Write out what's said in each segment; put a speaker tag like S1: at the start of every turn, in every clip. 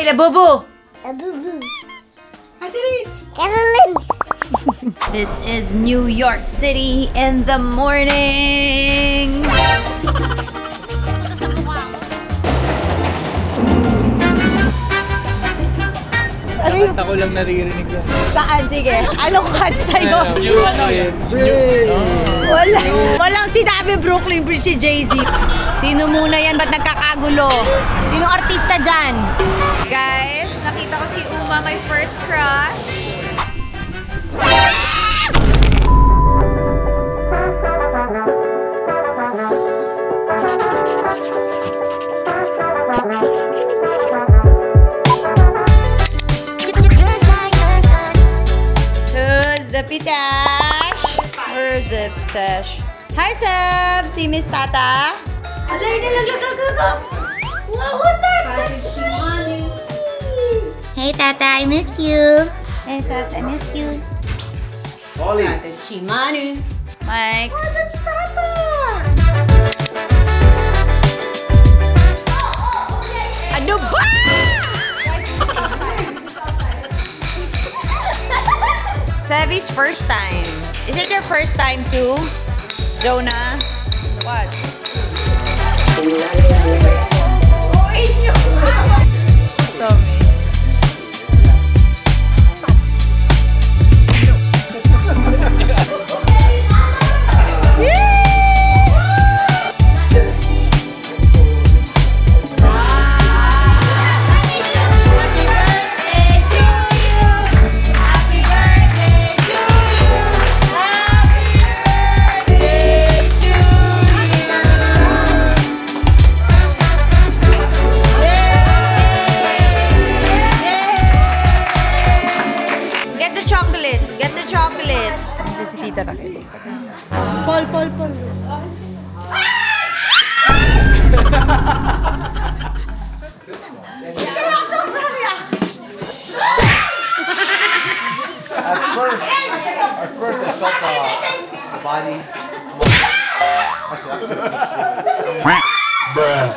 S1: Hoy, Labubu!
S2: Labubu.
S3: Carolyn.
S1: This is New York City in the morning!
S4: Kanta ko lang naririnig yan.
S1: Saan? Sige. Anong kanta yun?
S4: Yung ano yun?
S1: Walang sinabi Brooklyn Bridge si Jay-Z. Sino muna yan? Ba't nagkakagulo? Sino artista dyan? Guys, nakita ko si Uma, my first crush. Who's the pitash? Where's the pitash? Hi, Seb! Si Miss Tata. Alay, nalaglag. Wow, who's that?
S3: Hey, Tata, I miss you.
S1: Hey, Sebs, I miss you.
S4: Ollie.
S1: Chimanu. Mike.
S3: Oh, that's Tata.
S1: Ano ba? Sevi's first time. Is it your first time too? Jonah? What? Tommy. Get the chocolate. Diyan si Tita Raquel.
S2: Paul.
S1: Kaya sobrang reaction.
S4: At first I felt the body. Bruh.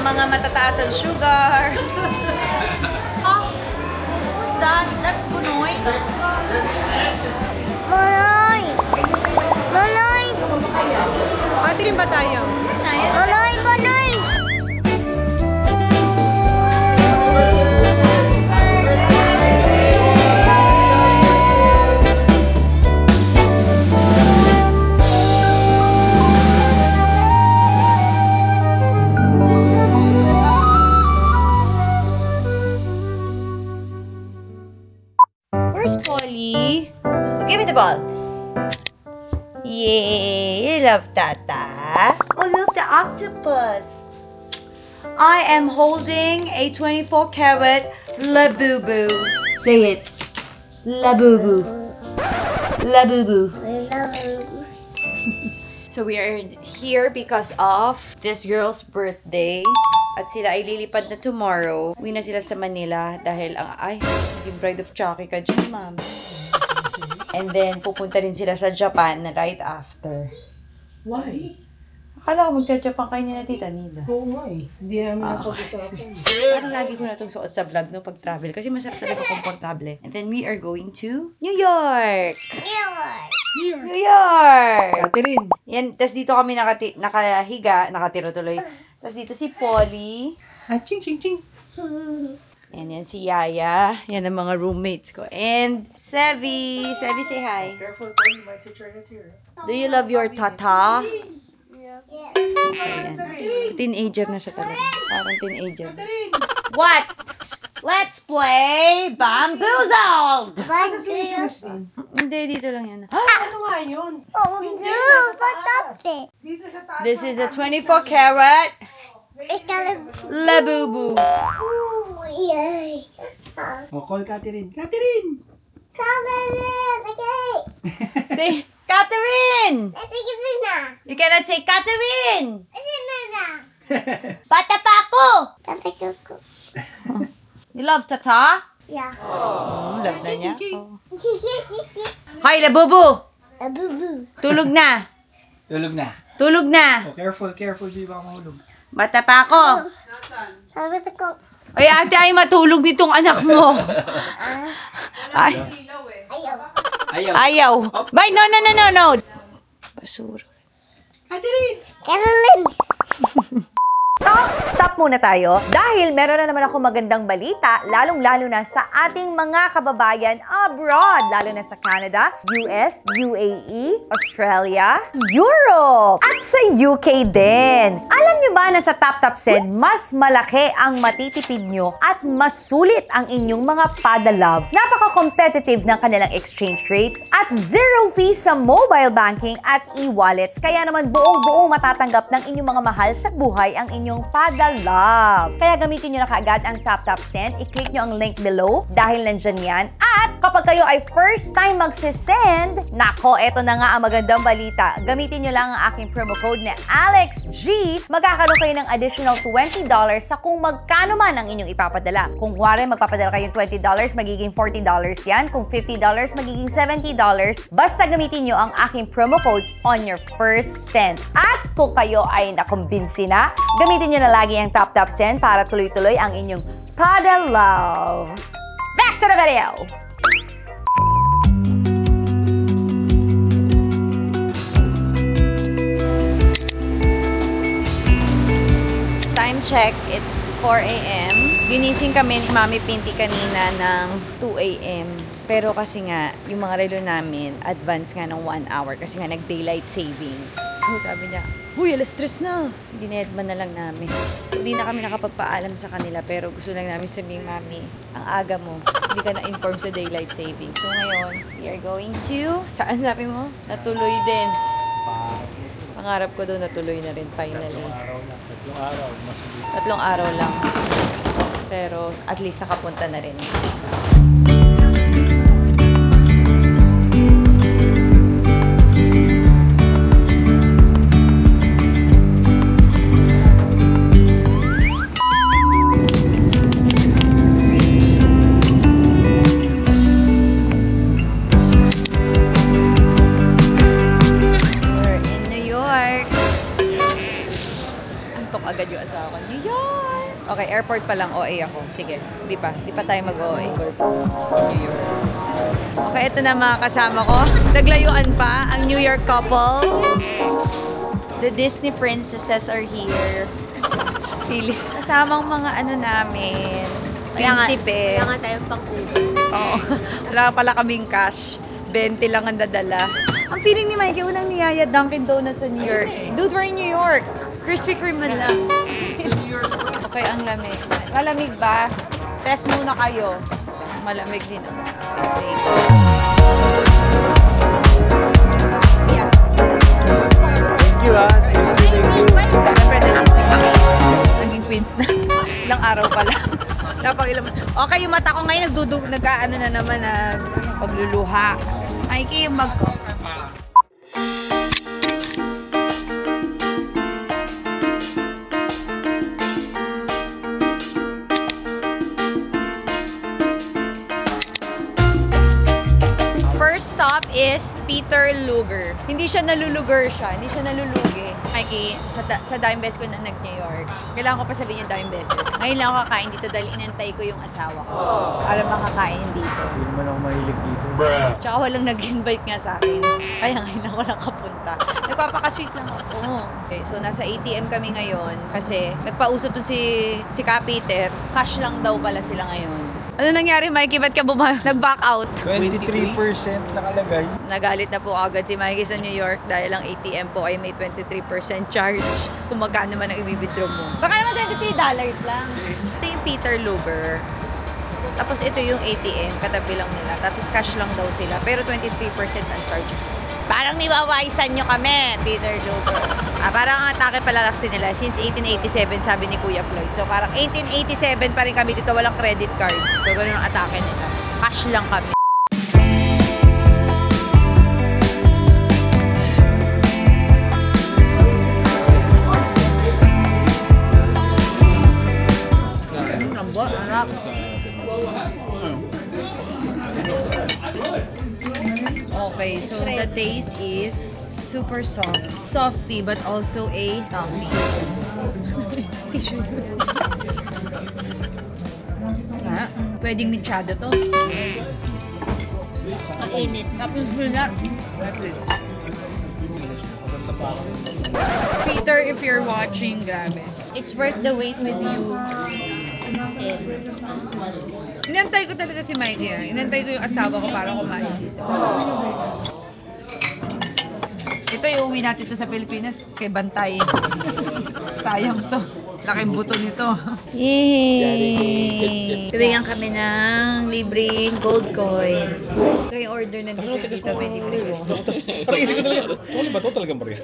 S1: Mga matataas ang sugar. Oh, who's that? That's Bunoy.
S3: Manoy.
S1: Pati rin ba tayo?
S3: Manoy.
S1: Where's Polly? Give me the ball. Yay! You love Tata. Oh, look, the octopus. I am holding a 24-karat Labubu. Say it. Labubu. Labubu. So we are here because of this girl's birthday. At sila ay lilipad na tomorrow. Uwi na sila sa Manila dahil yung bride of Chucky ka dyan, ma'am. And then, pupunta rin sila sa Japan right after.
S2: Why?
S1: Akala ko magja-Japan kayo ni na Tita Nida.
S2: Oo nga eh. Hindi namin napag-usapan.
S1: Parang lagi ko na itong suot sa vlog no, pag travel. Kasi masarap talaga komportable. And then, we are going to New York! New York!
S4: Catherine.
S1: Yan, tas dito kami nakahiga, nakatira tuloy. Tas dito si Polly.
S2: Ching.
S1: And yan si Yaya. Yan ang mga roommates ko. And Sevi. Sevi, say hi.
S4: Careful, Polly. You might hit your head here.
S1: Do you love your tata? Ayan. Teenager na siya talaga. Parang teenager. What? Let's play Bamboozled! Hindi, dito lang yan.
S2: Ano nga yun?
S3: Oh, no, but it.
S2: Dito sa taas.
S1: This is a 24 karat
S3: It's got a...
S1: Labubu.
S3: Ooh, yay.
S4: Oh, call Catherine. Catherine!
S3: Come in, okay.
S1: Say, Catherine!
S3: I think it's in there.
S1: You cannot say Catherine!
S3: It's in there.
S1: Bata pa ako!
S3: That's a good go.
S1: You love tata?
S3: Yeah.
S1: Love na niya. Oh. Hi, Labubu!
S3: A boo-boo.
S1: Tulog na.
S4: Tulog na.
S1: Tulog na.
S4: Oh, careful, careful. Di ba mahulog?
S1: Bata pa ako.
S3: How about the go?
S1: Ay, ate, ay matulog nitong anak mo. Ay,
S3: Ayaw.
S4: Ayaw.
S1: ayaw. Bye, no. Basura.
S3: Carolyn.
S1: Stop muna tayo dahil meron na naman ako magandang balita, lalong-lalo na sa ating mga kababayan abroad, lalo na sa Canada, US, UAE, Australia, Europe, at sa UK din. Alam nyo ba na sa TapTap Send, mas malaki ang matitipid nyo at mas sulit ang inyong mga padalove. Napaka-competitive ng kanilang exchange rates at zero fees sa mobile banking at e-wallets. Kaya naman buong-buong matatanggap ng inyong mga mahal sa buhay ang inyong padalove. Kaya gamitin nyo na kaagad ang TapTap Send. I-click nyo ang link below dahil nandyan yan. At kapag kayo ay first time magsisend, nako, eto na nga ang magandang balita. Gamitin nyo lang ang aking promo code na AlexG. Magkakaroon kayo ng additional $20 sa kung magkano man ang inyong ipapadala. Kung kuwari magpapadala kayo $20, magiging $40 yan. Kung $50, magiging $70. Basta gamitin nyo ang aking promo code on your first send. At kung kayo ay nakumbinsi na, gamitin nyo na lagi ang TapTap Send para tuloy-tuloy ang inyong padalove. Back to the video! Time check, it's 4 a.m. Ginising kami ni Mami Pinti kanina ng 2 a.m. Pero kasi nga, yung mga relo namin, advance nga ng 1 hour kasi nga nag-daylight savings. So sabi niya, huy, alas 3 na. Dinedman na lang namin. So di na kami nakapagpaalam sa kanila pero gusto lang namin sabihin, Mami, ang aga mo, hindi ka na-inform sa daylight savings. So ngayon, we are going to, saan sabi mo? Natuloy din. Pangarap ko doon natuloy na rin finally.
S4: 3 araw.
S1: 3 araw lang. Pero at least nakapunta na rin. Agad yung asawa ko. New York! Okay, airport pa lang. OA ako. Sige. Di pa tayo mag-OA. In New York. Okay, ito na mga kasama ko. Naglayuan pa ang New York couple. The Disney princesses are here. Pili. Kasamang mga ano namin. Prinsipe.
S3: Kaya nga tayong pang-Uber.
S1: Oo. Wala pala kaming cash. 20 lang ang dadala. Ang feeling ni Mikey, unang niyaya Dunkin' Donuts sa New York. Dude, we're in New York. Krispy Kreme man lang. Okay, ang lamig. Malamig ba? Test muna kayo. Malamig din ako. Okay. Yeah.
S4: Thank you, ha. Thank you.
S1: Siyempre, naging queens na. Ilang araw pa lang. Okay, yung mata ko ngayon nag-ano na naman, pagluluha. Mikey, First stop is Peter Luger. Hindi siya naluluger siya. Hindi siya nalulugi. Mikey, sa dime best ko na nag-New York. Kailangan ko pa sabihin yung dime beses. Ngayon lang ako kakain dito dahil inantay ko yung asawa ko. Para makakain dito.
S4: Hindi naman ako mahilig dito.
S1: Tsaka walang nag-invite nga sa akin. Kaya ngayon ako nakapunta. siya. Nagpapaka-sweet lang ako. Okay, so nasa ATM kami ngayon kasi nagpauso to si Peter. Cash lang daw pala sila ngayon. Ano nangyari, Mikey? Ba't ka nag-back out?
S4: 23% nakalagay.
S1: Nagalit na po agad si Mikey sa New York dahil ang ATM po ay may 23% charge kung magkano man ang i-withdraw mo. Baka naman $23 lang. Ito yung Peter Luger. Tapos ito yung ATM, katabi lang nila. Tapos cash lang daw sila, pero 23% ang charge. Parang niwawaisan nyo kami, Peter Luger. Parang ang atake palalaksin nila since 1887, sabi ni Kuya Floyd. So parang 1887 pa rin kami dito, walang credit card. So ganun ang atake nila. Cash lang kami. Okay, so the taste is super soft. Softy, but also a toffee. Pwedeng mechado to.
S3: Ang init.
S1: Tapos na. Peter, if you're watching, grabe. It's worth the wait with you. Inantay ko talaga si Mikey. Inantay ko yung asawa ko para kumain dito. Ito yung uwi natin to sa Pilipinas kay Bantay. Sayang to. Laking buto nito. Yay! Tinigyan kami ng libreng gold coins. Ito yung order ng dessert dito. May libreng gold.
S5: Parang isip ko talaga, ano ba ito talagang barya?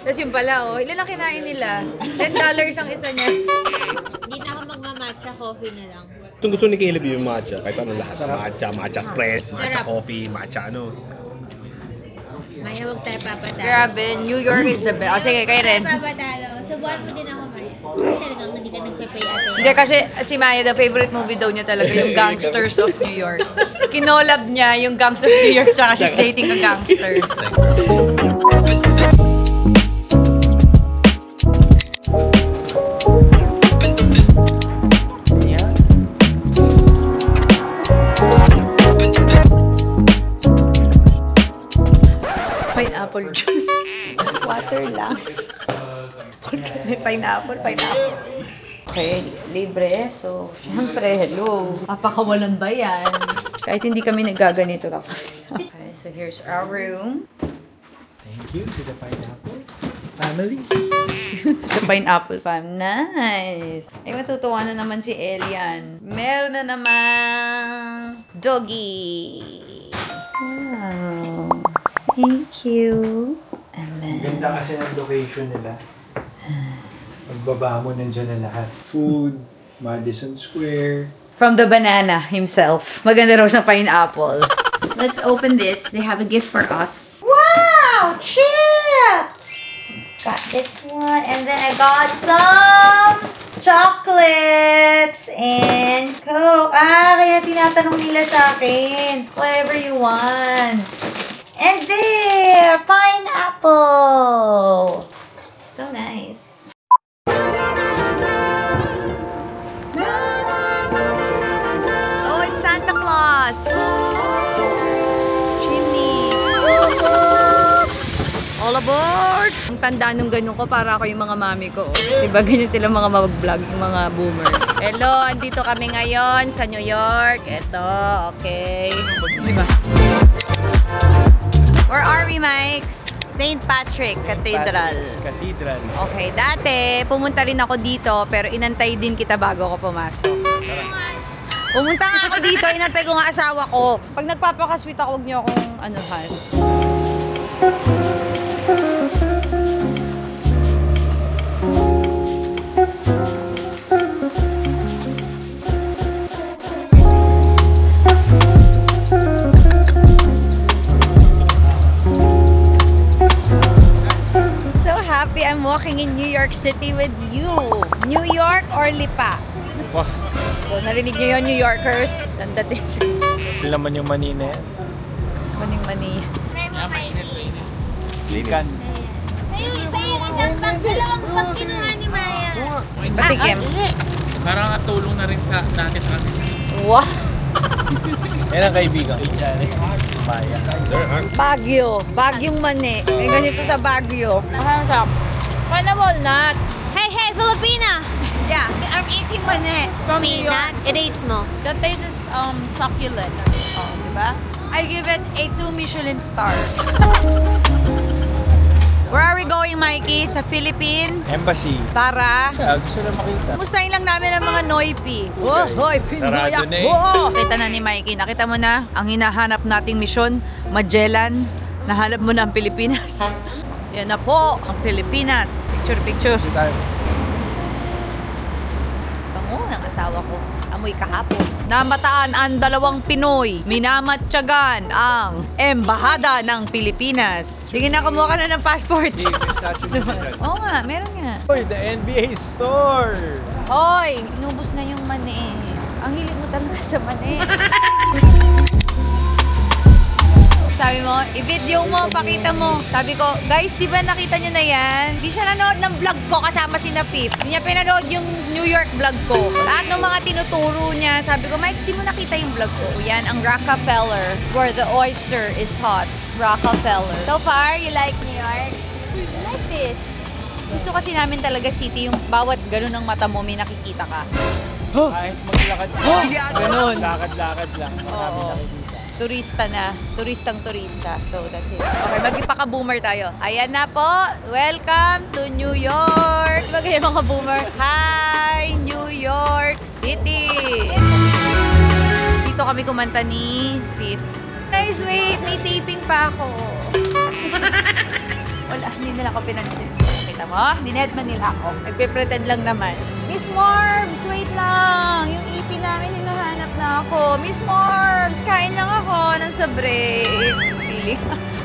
S1: Tapos yung pala, ilan ang kinain nila? $10 ang isa niya.
S3: Hindi na ako magmamatcha, coffee na lang.
S5: Itong gusto ni Caleb yung matcha, kahit ano lahat. Matcha spread, matcha coffee, matcha ano.
S3: Maya, huwag tayo papadalo.
S1: Grabe, New York is the best. O sige, kayo rin.
S3: Papadalo. Subuhan mo din ako, Maya. Talagang hindi ka nagpe-pay ate.
S1: Hindi kasi si Maya, the favorite movie daw niya talaga yung Gangsters of New York. Kinolab niya yung Gangs of New York tsaka she's dating a gangster. Pineapple juice. Water lang. Pineapple. Okay, libre. So, syempre, hello. Papakawalan ba yan? Kahit hindi kami nagaganito lang. Okay, so here's our room.
S4: Thank you to the pineapple family.
S1: The pineapple fam. Nice. Ay, matutuwa na naman si Elian. Meron na namang doggy. Wow. Thank you. And then,
S4: Ganda kasi ng location nila. Pagbaba mo, nandiyan na lahat. Food, Madison Square.
S1: from the banana himself. Maganda raw sa pineapple. Let's open this. They have a gift for us. Wow! Chips! Got this one. And then I got some chocolates and Coke. Kaya tinatanong nila sa akin. Whatever you want. And there! Pineapple! So nice. Oh, it's Santa Claus! Chimney! All aboard! Ang tanda nung ganun ko, para ako yung mga mami ko. Diba ganyan sila mga mag-vlog, yung mga boomers. Hello, andito kami ngayon sa New York. Ito, okay. Diba? Where are we, Mikes? St. Patrick Cathedral.
S4: Cathedral.
S1: Okay, dati pumunta rin ako dito pero inantay din kita bago ako pumasok. Pumunta nga ako dito, inantay ko nga asawa ko. Pag nagpapakasweet ako, huwag niyo akong anuhan. Happy I'm walking in New York City with you. New York or Lipa?
S4: Wow.
S1: So, narinig niyo yun, New Yorkers. Nandating siya.
S4: Sila naman yung mani na yan.
S1: Maning-mani.
S3: Try mo kayo.
S4: Likan.
S3: Sa'yo, isang bag, dalawang bag kinuha ni Maya.
S1: Patikim.
S6: Parang tulong na rin sa natin sa atin.
S1: Wow!
S4: Yan ang kaibigan. Bayan.
S1: Baguio. Bagyong mani. May ganito sa Baguio.
S3: Paano walnut? Hey, Filipina!
S1: Yeah, I'm eating mani from New York.
S3: I-rate mo.
S1: The taste is succulent. Oh, diba? I give it a 2 Michelin star. Where are we going, Mikey? Sa Philippines?
S4: Embassy.
S1: Para?
S4: Gusto na makita.
S1: Mustahin lang namin ang mga Noipi. Oh, hoy, Pinoy
S4: Sarado na eh.
S1: ako! Kita na ni Mikey. Nakita mo na ang hinahanap nating misyon, Magellan. Nahanap mo na ang Pilipinas. Yan na po, ang Pilipinas. Picture. Bango ng asawa ko. Amoy kahapon. Namataan ang 2 Pinoy. Minamatyagan ang Embahada ng Pilipinas. Sige na, kumuha ka na ng passport. Oo nga, meron nga.
S4: Hoy, the NBA store!
S1: Hoy, inubos na yung mani. Ang hilig mo talaga sa mani. Sabi mo, i-video mo, pakita mo. Sabi ko, guys, di ba nakita nyo na yan? Di siya nanood ng vlog ko kasama si Nafif. Di niya pinanood yung New York vlog ko. Lahat ng mga tinuturo niya. Sabi ko, Mike, di mo nakita yung vlog ko. Yan, ang Rockefeller, where the oyster is hot. Rockefeller. So far, you like New York? You like this? Gusto kasi namin talaga city, yung bawat ganun ng mata mo, may nakikita ka.
S4: Kahit maglakad. Ganun. Lakad-lakad lang. Marami nakikita.
S1: Turista na. Turistang-turista. So, that's it. Okay, magpaka-boomer tayo. Ayan na po. Welcome to New York. Diba ganyan mga boomer? Hi, New York City. Dito kami kumanta ni Fifth. Guys, wait. May taping pa ako. Wala, hindi nila ako pinansin. Kita mo? Dinedman nila ako. Nagpe-pretend lang naman. Miss Marbs, wait lang. Yung EP namin, hinahanap na ako. Miss Marbs, kain lang ako ng sa break. Feeling.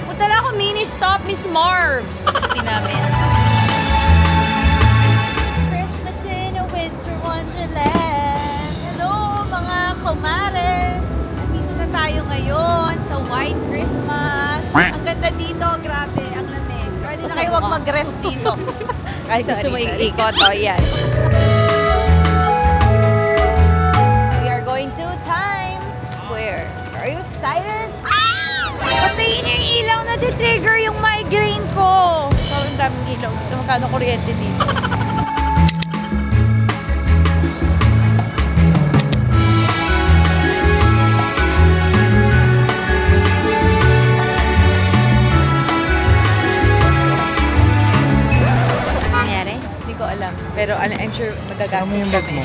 S1: Punta lang ako mini-stop, Miss Marbs. EP namin. Christmas in a winter wonderland. Hello, mga kumare. Nandito na tayo ngayon sa White Christmas. Ang ganda dito, grabe. Ang lamig. Pwede na kayo wag mag-ref dito. Kahit gusto mo ikot, o yan. We are going to Times Square. Are you excited? Patayin yung ilaw na di-trigger yung migraine ko. So, ang daming ilaw. Ito magkano kuryente dito. Ko alam. Pero I'm sure magagastos kami.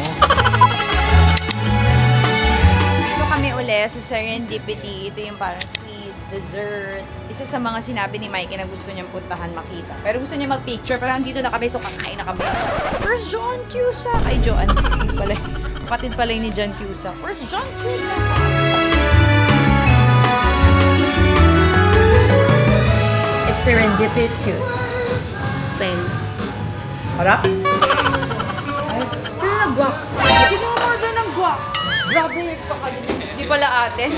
S1: Dito kami uli sa Serendipity. Ito yung parang sweets, dessert. Isa sa mga sinabi ni Mikey na gusto niyang puntahan makita. Pero gusto niya mag-picture. Pero andito na kami, so kakain na kami. Where's John Cusack? Ay, Joan. Kapatid pala ni John Cusack. Where's John Cusack? It's serendipitous.
S3: Spell.
S1: Harap? Ay, pero nag-guwak. Sino mo order ng guwak? Grabe, di pala ate.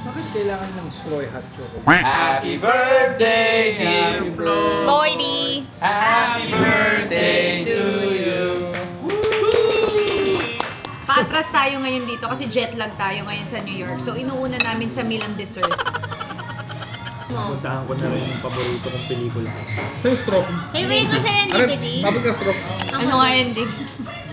S4: Bakit kailangan ng straw hot chocolate? Happy birthday, dear Flo!
S1: Lloydie!
S4: Happy birthday to you!
S1: Paatras tayo ngayon dito kasi jet lag tayo ngayon sa New York. So, inuuna namin sa meal ang dessert.
S4: Puntahan ko na rin yung paborito kong pelikula.
S5: Sa yung stroke.
S3: Favorite mo Serendipity?
S5: Mabot ka stroke.
S1: Ano nga ending?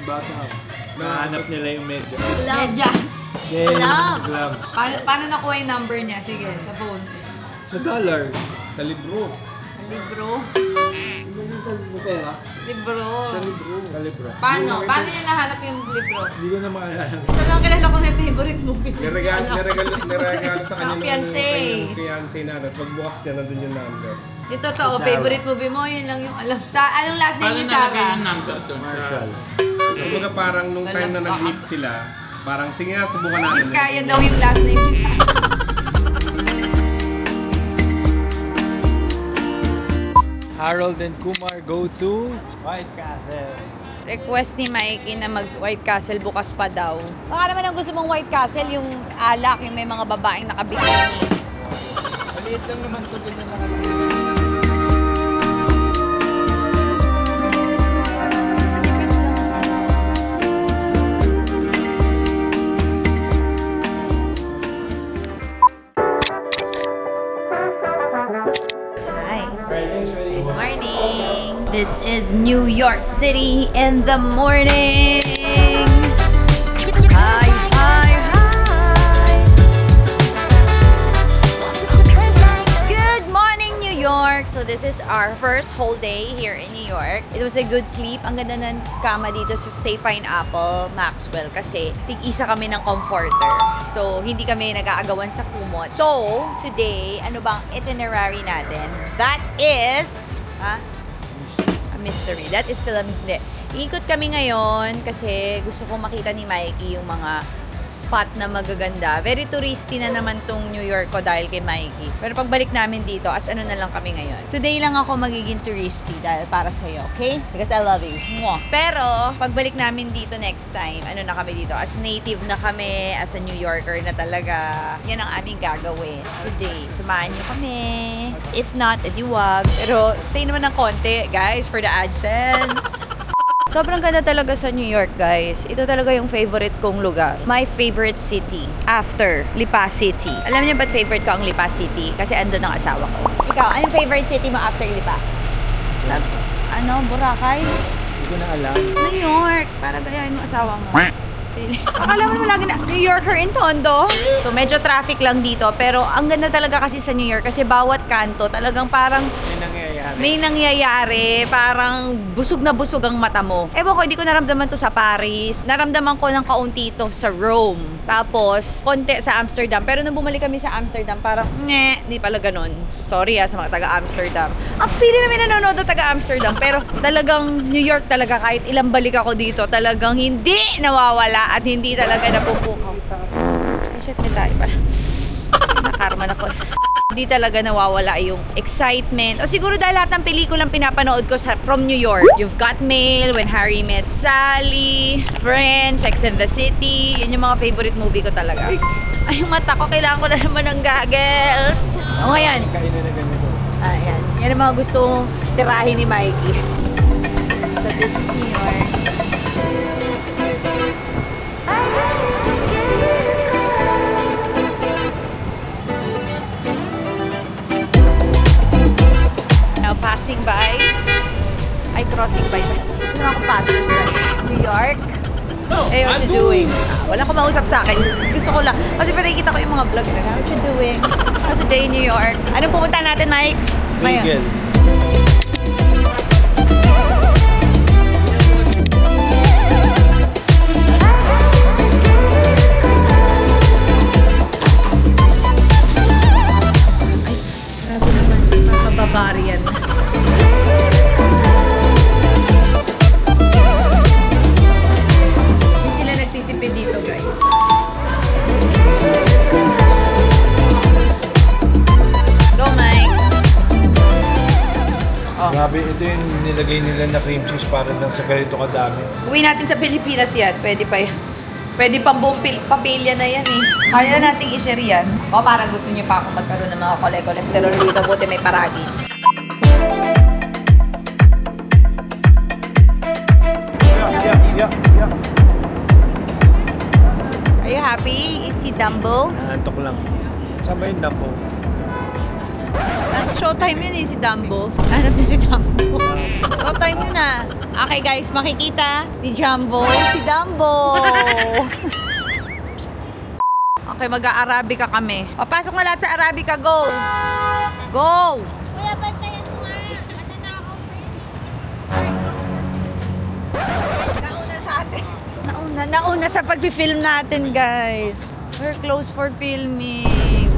S4: Bata ako. Nahanap nila yung medyo.
S1: Medyas.
S3: Gloves.
S4: Gloves.
S1: Paano nakuha yung number niya? Sige, sa phone.
S4: Sa dollar.
S5: Sa libro.
S1: Libro?
S4: Pera?
S1: Libro.
S4: Sa libro.
S1: Paano? Paano niya nahanap yung libro?
S4: Hindi ko na maalala.
S1: Ito lang kilala ko may favorite movie.
S5: Niregalo sa kanya ng
S1: Fiancé.
S5: fiancé na. Pagbukas niya, nandun yung number.
S1: Yung totoo, favorite movie mo, yun lang yung alam. Anong last name ni Sarah?
S4: Marshall.
S5: Kumbaga parang nung time na nag-meet sila, parang sige nga, subukan natin.
S1: Vizcaya daw yung last name ni Sarah.
S4: Harold and Kumar go to White Castle.
S1: Request ni Mikey na mag-White Castle bukas pa daw. Baka naman ang gusto mong White Castle, yung alak, yung may mga babaeng nakabikini.
S4: Maliit lang naman ito din yung Alright, thanks, Freddy.
S1: Good morning. This is New York City in the morning. Hi, hi, hi. Good morning, New York. So this is our first whole day here in New York. It was a good sleep. Ang ganda ng kama dito sa Stay Pineapple, Maxwell, kasi tig-isa kami ng comforter. So, hindi kami nag-aagawan sa kumot. So, today, ano bang itinerary natin? That is a mystery. That is still a mystery. Iikot kami ngayon kasi gusto ko makita ni Mikey yung mga spot na magaganda. Very touristy na naman tong New York ko dahil kay Mikey. Pero pagbalik namin dito, as ano na lang kami ngayon. Today lang ako magiging touristy dahil para sa'yo, okay? Because I love you. Mwah. Pero, pagbalik namin dito next time, ano na kami dito? As native na kami, as a New Yorker na talaga, yan ang aming gagawin today. Samahan niyo kami. If not, edi wag. Pero, stay naman ng konti, guys, for the AdSense. Sobrang ganda talaga sa New York, guys. Ito talaga yung favorite kong lugar. My favorite city after Lipa City. Alam niyo ba't favorite ko ang Lipa City? Kasi andun ang asawa ko. Ikaw, anong favorite city mo after Lipa? Sa, Boracay?
S4: Hindi ko na alam.
S1: New York. Para gayahin mo asawa mo. Akala mo lagi na New Yorker in Tondo. So medyo traffic lang dito. Pero ang ganda talaga kasi sa New York kasi bawat kanto talagang parang may nangyayari. Parang busog na busog ang mata mo. Ewan ko, hindi ko naramdaman to sa Paris. Naramdaman ko ng kaunti to sa Rome. Tapos, konti sa Amsterdam. Pero nung bumalik kami sa Amsterdam, parang, hindi pala ganun. Sorry sa mga taga-Amsterdam. Ang feeling namin nanonood na taga-Amsterdam. Pero talagang New York talaga, kahit ilang balik ako dito, talagang hindi nawawala at hindi talaga napupukaw. Ay, shit, may tayo pala. Nakarma na ko. Hindi talaga nawawala yung excitement. O siguro dahil lahat ng pelikulang pinapanood ko from New York. You've Got Mail, When Harry Met Sally, Friends, Sex and the City. Yun yung mga favorite movie ko talaga. Ay, yung mata ko, kailangan ko na naman ng goggles. O ngayon. Ayan. Yan ang mga gustong tirahin ni Mikey. So this is New York. Passing by, ay crossing by. Ano ako passers dyan? New York? Hey, what you doing? Wala ko mausap sa akin. Gusto ko lang. Kasi pati kita ko yung mga vlog na. What you doing? How's a day in New York? Anong pupunta natin, Mikes?
S4: Bagel.
S1: Barbarian. Hindi sila nagtitipid dito, guys. Go, Mike! Oh.
S4: Grabe, ito yung nilagay nila na cream cheese para lang sa ganito kadami.
S1: Uwi natin sa Pilipinas yan. Pwede pa yan. Pwede pang buong papilya na yan eh. Kaya nating i-share yan. O parang gusto niyo pa akong magkaroon ng mga cholesterol dito. Buti may paragis.
S4: Yeah.
S1: Are you happy? Is he Dumbo?
S4: Antok lang. Saan ba yung Dumbo?
S1: Showtime yun eh, si Dumbo. Hanap niyo si Dumbo. Showtime yun ah. Okay guys, makikita ni Jumbo si Dumbo. Okay, mag-a-Arabica kami. Papasok na lahat sa Arabica, go! Go!
S3: Kuya, bantayan mo nga. Ano na ako?
S1: Nauna sa atin. Nauna sa pag-film natin, guys. We're closed for filming.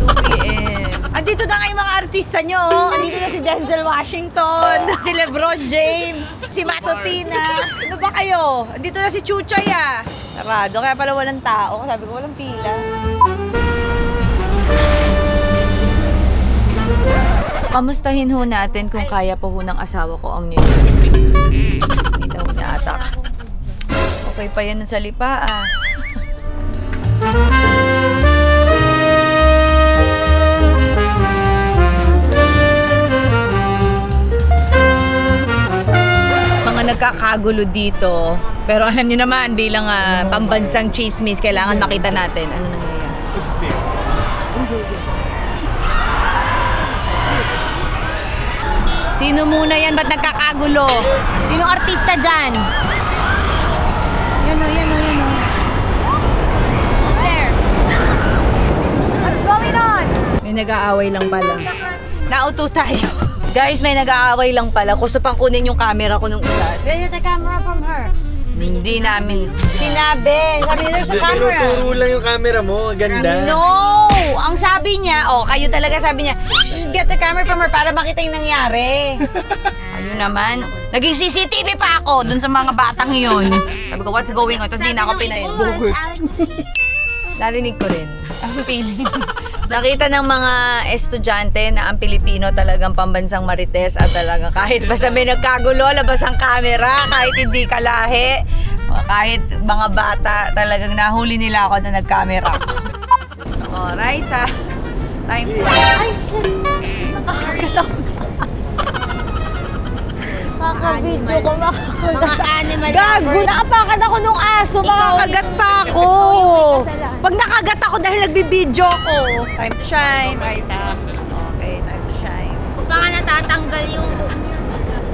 S1: 2 p.m. Andito na kayo mga artista nyo, oh. Andito na si Denzel Washington, si LeBron James, si Matutina. Ano ba kayo? Andito na si Chuchay, ah. Sarado, kaya pala walang tao. Sabi ko, walang pila. Kamustahin ho natin kung kaya po ho ng asawa ko ang New York. Hindi na ho niya atak. Okay pa yan sa Lipa, ah. Nagkakagulo dito. Pero alam niyo naman, bilang pambansang chismis, kailangan makita natin ano nangyayari.
S4: Let's see.
S1: Sino muna yan? Ba't nagkakagulo? Sino artista dyan? Yan o. What's there? What's going on? May nag-aaway lang pala. Nauto tayo. Guys, may nag-aaway lang pala. Gusto pang kunin yung camera ko nung isa. Get the camera from her. Hindi namin. Sinabi. Sabi nila sa camera.
S4: Tinuturo lang yung camera mo. Ganda.
S1: No! Ang sabi niya, kayo talaga sabi niya, just get the camera from her para makita yung nangyari. Ayun naman. Naging CCTV pa ako dun sa mga batang yun. Sabi ko, what's going on? Tapos di na ako pinayin. Narinig ko rin. Ang feeling. Nakita ng mga estudyante na ang Pilipino talagang pambansang marites at talaga kahit basta may nagkagulo, labas ang camera, kahit hindi kalahi, kahit mga bata, talagang nahuli nila ako na nag-camera. Raisa, time to... Ay, nakakagat ako. Makaka-video ko, makakagat. Gago, nakapakan ako nung aso, makakagat pa ako. Pag nakagat ako dahil nagbibideo ko. Time to shine, Raisa. Okay, time to shine.
S3: Baka natatanggal yung...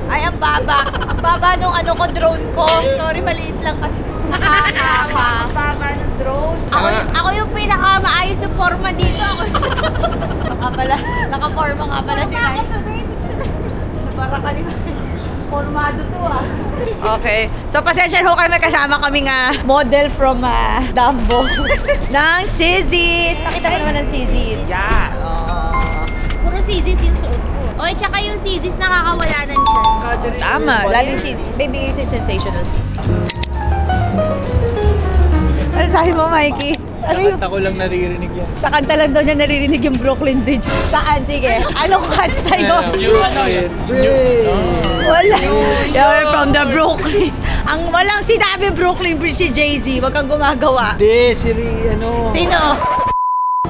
S1: Ay, ang baba. Ang baba nung drone ko. Sorry, maliit lang kasi. Nakakatawa. Ang baba ng drone.
S3: Ako yung pinakamaayos na forma dito.
S1: Naka-forma nga pala si Raisa. Para kanina. Formado to Okay. So, pasensya ho kayo, may kasama kami nga model from Dumbo. ng Sizzies. Pakita mo naman ng Sizzies. Yeah.
S3: Puro sisis yung suot ko. Okay, tsaka yung sisis nakakawala ng tiyan.
S1: Tama. Lalo yung Sizzies. Baby, yung sensational Sizzies. Ano sabi mo, Mikey?
S4: Sa kanta ko lang naririnig yan.
S1: Sa kanta lang daw niya naririnig yung Brooklyn Bridge. Saan? Sige. Anong kanta yun? Wala. You're from the Brooklyn. Ang walang sinabi Brooklyn Bridge si Jay-Z. Wag kang gumagawa.
S4: Hindi,
S1: Sino?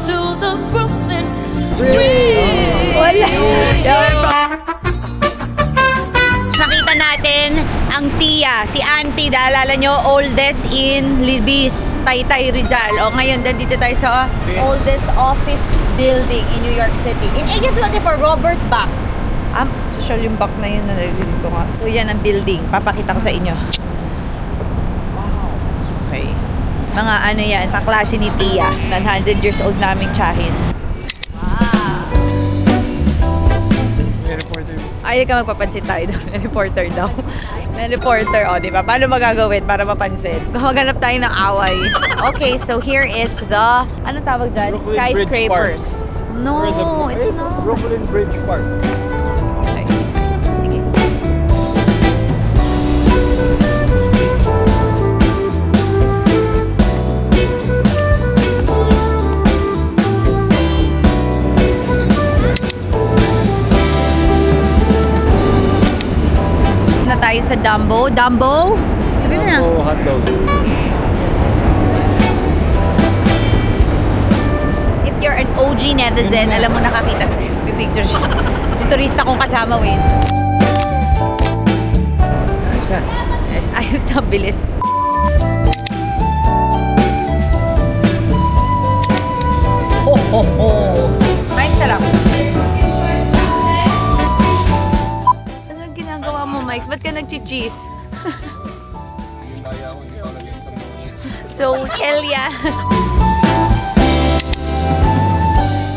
S6: To the Brooklyn
S1: Bridge. Wala. You're from... Nakita natin ang tiya, si Auntie, naalala nyo, oldest in Libis, Taytay Rizal. Ngayon, dito tayo sa oldest office building in New York City. In 1824, Robert Buck. Social yung Buck na yun, narinig ko nga. So, yan ang building. Papakita ko sa inyo. Okay. Mga yan, kaklase ni tiya. 900 years old naming tsahin. Ay, ka magpapansin tayo daw. May reporter daw. May reporter, di ba? Paano magagawin para mapansin? Maghanap tayo ng away. Okay, so here is the, ano tawag dyan? Skyscrapers. No, it's not.
S4: Brooklyn Bridge Park.
S1: Okay. Sige. Tayo sa Dumbo. Dumbo? Sabi mo na.
S4: Dumbo hotdog.
S1: If you're an OG netizen, alam mo nakakita. Pipicture siya. Yung turista kong kasama, wait.
S4: Ayos na.
S1: Yes, ayos na, bilis. Ho, ho, ho. Mike, sarap. Mike, ba't ka nag-cheese? So, Elia.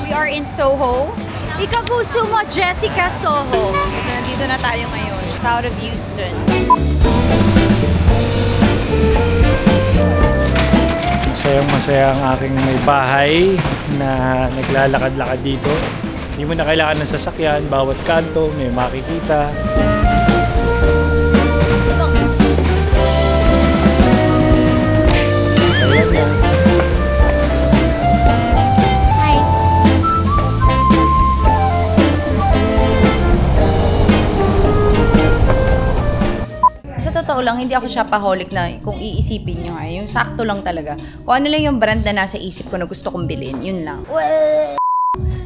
S1: We are in Soho. Ikapuso mo, Jessica Soho. Nandito na tayo ngayon. Out of Houston.
S4: Masayang-masaya ang aking may bahay na naglalakad-lakad dito. Hindi mo na kailangan ng sasakyan. Bawat kanto, may makikita.
S1: Totoo lang, hindi ako shopaholic na kung iisipin nyo yung sakto lang talaga. Kung ano lang yung brand na nasa isip ko na gusto kong bilhin, yun lang.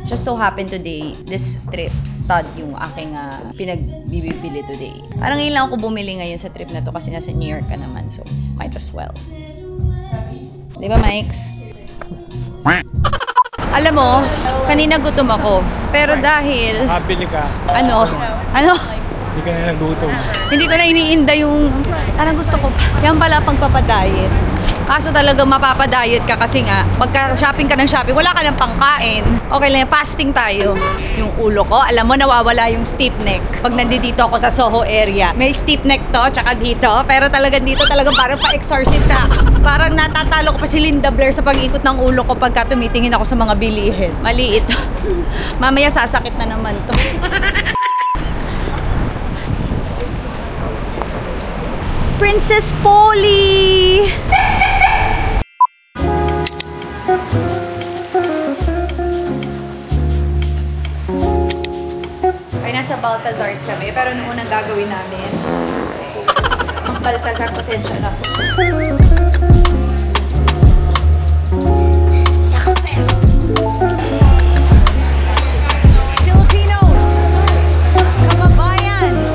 S1: Just so happened today, this trip stud yung aking pinagbibili today. Parang ngayon lang ako bumili ngayon sa trip na to kasi nasa New York ka naman, so might as well. Di ba, Mikes? Alam mo, kanina gutom ako. Pero dahil,
S4: Habili ka.
S1: ano,
S4: Hindi ka na nagutom.
S1: hindi ko na iniinda yung, anong gusto ko pa. Yan pala pagpapadayet. Kaso talaga mapapadayet ka kasi nga, pagka shopping ka ng shopping, wala ka lang pangkain. Okay lang, fasting tayo. Yung ulo ko, alam mo, nawawala yung stiff neck. Pag nandito ako sa Soho area, may stiff neck to, tsaka dito. Pero talagang dito, talagang parang pa-exorcist na. Parang natatalo ko pa si Linda Blair sa pag-ikot ng ulo ko pagka tumitingin ako sa mga bilihin. Mali ito. Mamaya sasakit na naman to. Princess Polly! Ay, nasa Baltazar's kami, pero nung unang gagawin namin, ang Baltazar, pasensya na. Success! Filipinos! Kababayans!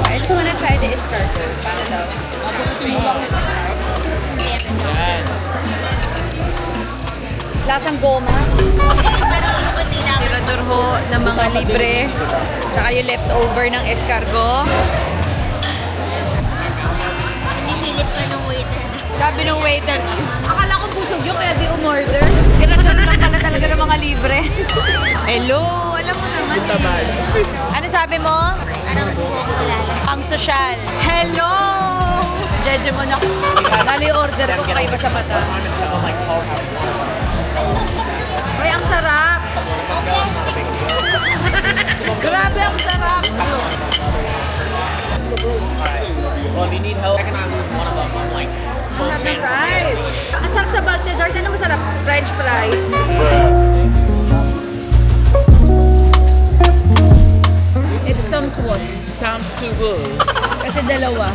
S1: I just wanna try the escargot. Paano daw? Lasang goma. Tirador ho ng mga libre. Tsaka yung leftover ng escargot.
S3: Pinisilip ka ng waiter na.
S1: Sabi ng waiter, akala ko busog yun kaya di umorder. Tirador lang pala talaga ng mga libre. Hello, alam mo naman eh. Ano sabi mo?
S3: Parang buko ko kilala.
S1: Ang social. Hello! Jeje mo na. Dali order ko kayo pa sa mata. Ay, ang sarap! Grabe, ang sarap!
S7: Well, if you need help, I can move one of them. I'm like,
S1: Ang sarap ng fries. Ang sarap sa Baltazar. Ano masarap? French fries. It's sumptuous.
S7: sound too good.
S1: Kasi dalawa.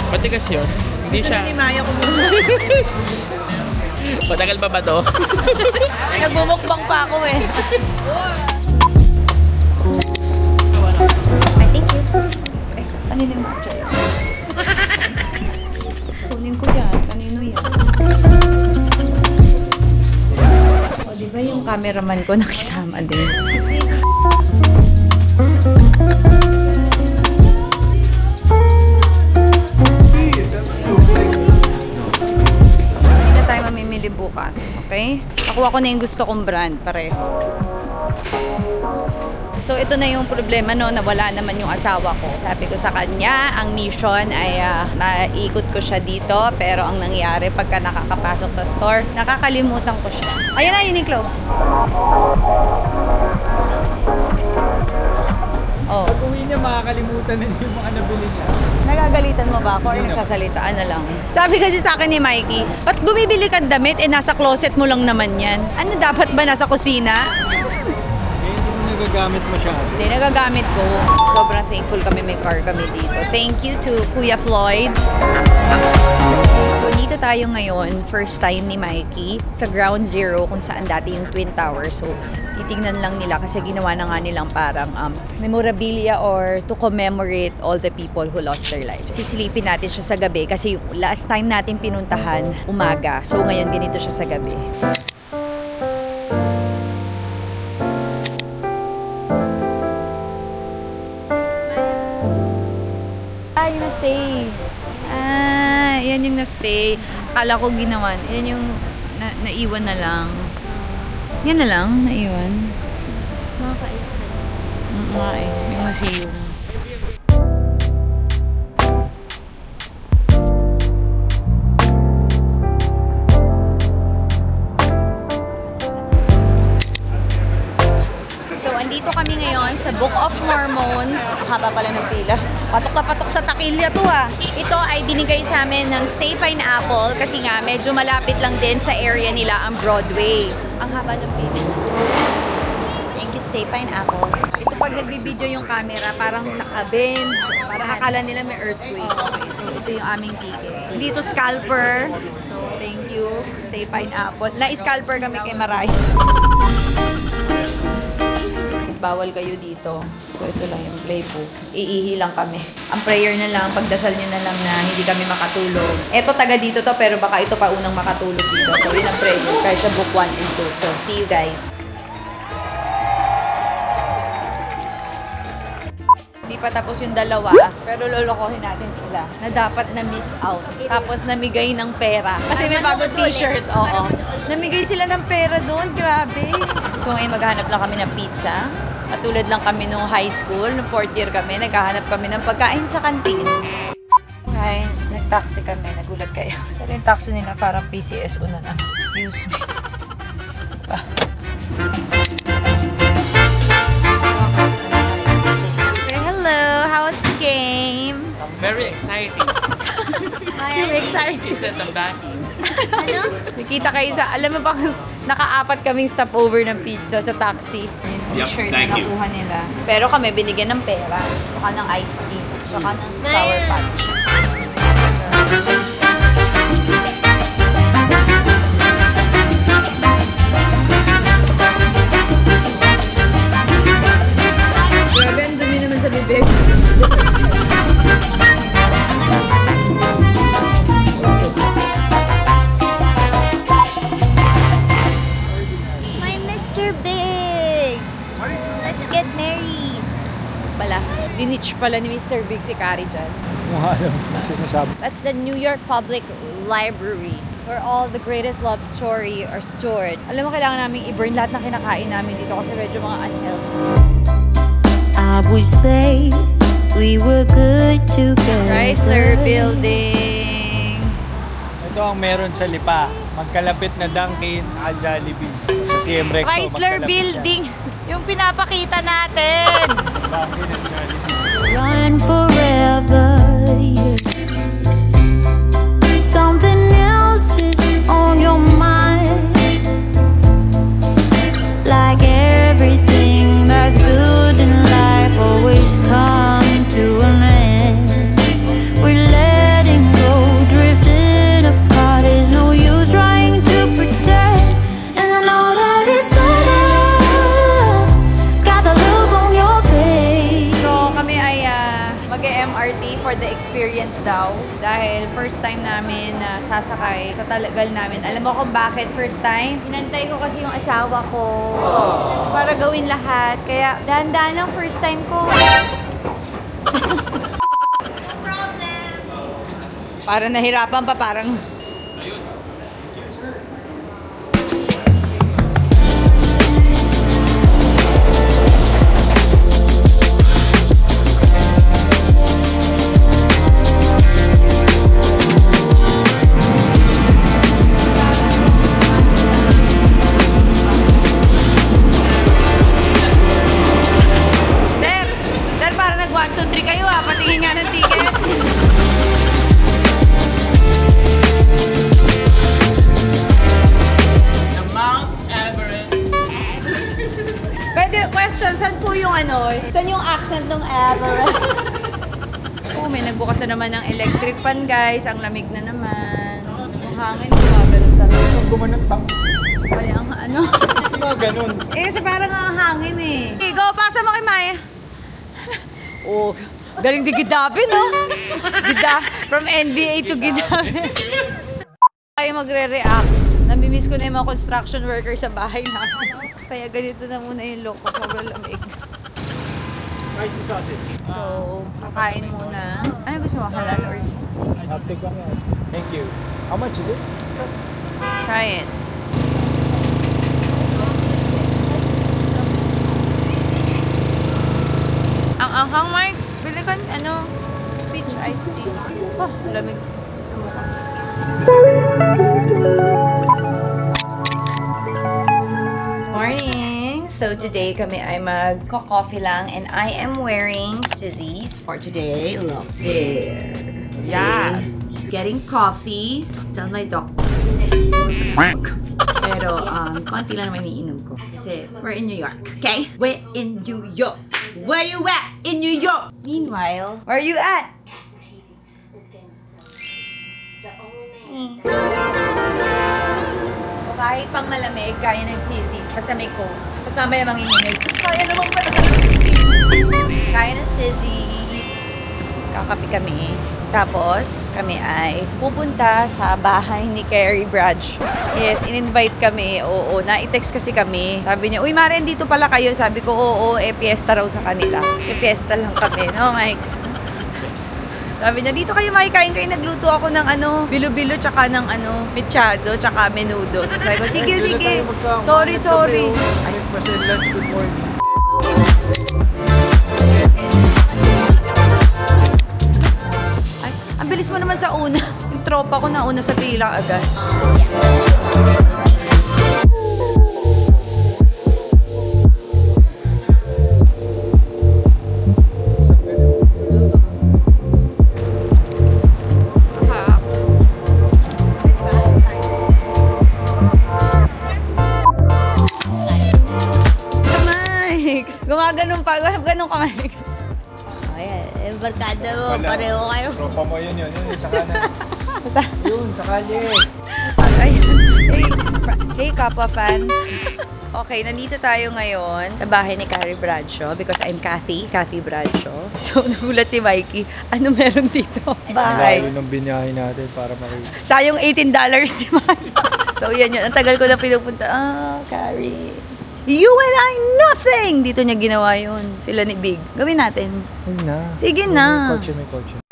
S7: Pati kasi yun. Hindi
S1: Gusto
S7: siya.
S1: na ni Maya kumuha.
S7: Matagal pa ba to?
S1: Nagbumukbang pa ako eh.
S3: I thank you.
S1: Eh, kanino yung matcha yan? Kunin ko yan. Kanino yan? O, di ba yung cameraman ko nakisama din? Hindi na tayo mamimili bukas, okay? Nakuha ko na yung gusto kong brand, pareho. So, ito na yung problema, no, nawala naman yung asawa ko. Sabi ko sa kanya, ang mission ay naikot ko siya dito, pero ang nangyari pagka nakakapasok sa store, nakakalimutan ko siya. Ayan na, Uniqlo. Oh.
S4: Pag uwi niya, makakalimutan na yung mga nabili niya.
S1: Nagagalitan mo ba ako or nagsasalitaan na lang? Sabi kasi sa akin ni Mikey, ba't bumibili ka damit? Eh, nasa closet mo lang naman yan. Ano, dapat ba nasa kusina?
S4: Nagagamit masyado.
S1: Hindi, nagagamit ko. Sobrang thankful kami may car kami dito. Thank you to Kuya Floyd. So, dito tayo ngayon, first time ni Mikey, sa Ground Zero, kung saan dati yung Twin Tower. So, titignan lang nila kasi ginawa na nga nilang parang memorabilia or to commemorate all the people who lost their lives. Sisilipin natin siya sa gabi kasi yung last time natin pinuntahan, umaga. So, ngayon ganito siya sa gabi. Yung na-stay. Yan yung na-stay. Akala ko ginawan. Yan yung naiwan na lang. Yan na lang, naiwan.
S3: Makakailan.
S1: Yung museum. So, andito kami ngayon sa Book of Mormons. Haba pala ng pila. Patok na patok sa takilya to ah. Ito ay binigay sa amin ng Say Pineapple kasi nga medyo malapit lang din sa area nila ang Broadway. Ang haba ng pila. Thank you, Say Pineapple. Ito pag nagbibideo yung camera, parang nakabend. Parang akala nila may earthquake. Okay, so ito yung aming ticket. Dito scalper. So, thank you, Stay Pineapple. Na-scalper kami kay Maray. bawal kayo dito. So, ito lang yung playbook. Iihi lang kami. Ang prayer na lang, pagdasal nyo na lang na hindi kami makatulog. Ito, taga dito to, pero baka ito pa unang makatulog dito. So, yun ang prayer. Kaya sa book 1 and 2. So, see you guys. Hindi pa tapos yung dalawa, pero lolokohin natin sila na dapat na miss out. Tapos namigay ng pera. Kasi may bagong t-shirt. Oo. Namigay sila ng pera doon. Grabe. So ngayon maghahanap lang kami ng pizza. Katulad lang kami nung high school, nung 4th year kami, naghahanap kami ng pagkain sa kantin. Okay, nag-taxi kami. Nagulat kayo. Pero yung taxi nila parang PCSO na lang. Excuse me. Game.
S7: Very exciting.
S3: You're excited.
S7: It's at the back.
S3: Ano?
S1: Nakita kayo sa, alam mo ba, naka-4 kaming stopover ng pizza sa taxi. Yung shirt na nakuha nila. Pero kami binigyan ng pera. Saka ng iced tea. Saka ng sour patch. Grabe, ang dumi naman sa bibig.
S3: My Mr. Big! Let's get married!
S1: Pala, dinitch pala ni Mr. Big si Carrie dyan.
S4: Mukha alam sinasabi.
S1: That's the New York Public Library where all the greatest love story are stored. Alam mo, kailangan namin i-burn lahat ng kinakain namin dito kasi medyo mga unhealthy.
S6: I would say we were good together.
S1: Chrysler Building.
S4: Ito ang meron sa Lipa. Magkalapit na Dunkin at Jollibee. Sa CM Recto.
S1: Chrysler Building. Yung pinapakita natin.
S4: Dunkin at Jollibee.
S6: Run forever. Yeah. Something else is on your mind. Like everything that's good in life always come to an end. We're letting go, drifting apart. There's no use trying to pretend. And I know that it's over. Got the look on your face.
S1: So kami ay mag-MRT for the experience daw. Dahil first time namin na sasakay sa Talagal namin. Alam mo kung bakit first time? Hinantay ko kasi yung asawa ko para gawin lahat. Kaya dahan-dahan lang first time ko.
S3: No problem.
S1: Para nahirapan pa, parang... Sir, para nag 1, 2, 3 kayo patingin nga ng ticket.
S7: The Mount Everest.
S1: Pwede, question, saan po yung saan yung accent ng Everest? Oh, may nagbukas na naman ng electric fan, guys. Ang lamig na naman. Yung hangin, gumagano'n talaga.
S4: Ang gumanong tang.
S1: Ay, ang
S4: Mga ganun.
S1: kasi parang ang hangin eh. Okay, go, pasa mo kay Maya. Oh, galing di Gidabin, no? From NBA to Gidabin. Tayo magre-react. Namimiss ko na yung mga construction worker sa bahay namin. Kaya ganito na muna yung look ko. Sobrang lamig.
S4: Rice sausage.
S1: So, kakain muna. Ano gusto mo? Halal or cheese?
S4: I'll take one out. Thank you. How much is it?
S1: Try it. Ang anghang, Mark. Bili ka peach iced tea. Oh, lamig. Morning! So today kami ay mag-coffee lang and I am wearing Sizzies for today. Look there. Yes! Getting coffee. Tell my doctor. Pero konti lang naman iniinom ko. Kasi we're in New York, okay? We're in New York. Where you at? In New York! Meanwhile, where are you at?
S8: Yes, baby. This game is so the only man.
S1: So kahit pang malamig, kaya ng sisis, basta may coat. Tapos mamaya manginginig. Kaya naman pala ng sisis. Kaya ng sisis. Kakapi kami. Tapos, kami ay pupunta sa bahay ni Carrie Bradshaw. Yes, in-invite kami. Oo, na-text kasi kami. Sabi niya, uy, Maren, dito pala kayo. Sabi ko, oo, fiesta raw sa kanila. Fiesta lang kami. No, Mike? Sabi niya, dito kayo makikain kayo. Nagluto ako ng bilo-bilo, tsaka ng mechado, tsaka menudo. So, sabi ko, sige. Sorry. Ay,
S4: good morning.
S1: ang bilis mo naman sa una. Yung tropa ko na una sa pila agad. Gumaganon pa. Ganun ka, Mike.
S3: Ayan, barkada mo. Pareho kayo.
S4: Tropa mo yun, sa kanan. Yun, sa kalye.
S1: Hey, Kapwa fan. Okay, nandito tayo ngayon sa bahay ni Carrie Bradshaw because I'm Kathy Bradshaw. So, nagulat si Mikey. Ano meron dito? Bahay.
S4: Lalo ng binyahe natin para makita.
S1: Sayong $18 ni Mikey. So, yan yun. Ang tagal ko na pinupunta. Carrie. You and I, nothing! Dito niya ginawa yun. Sila ni Big. Gawin natin.
S4: Ayun na.
S1: Sige na.
S4: May kotse.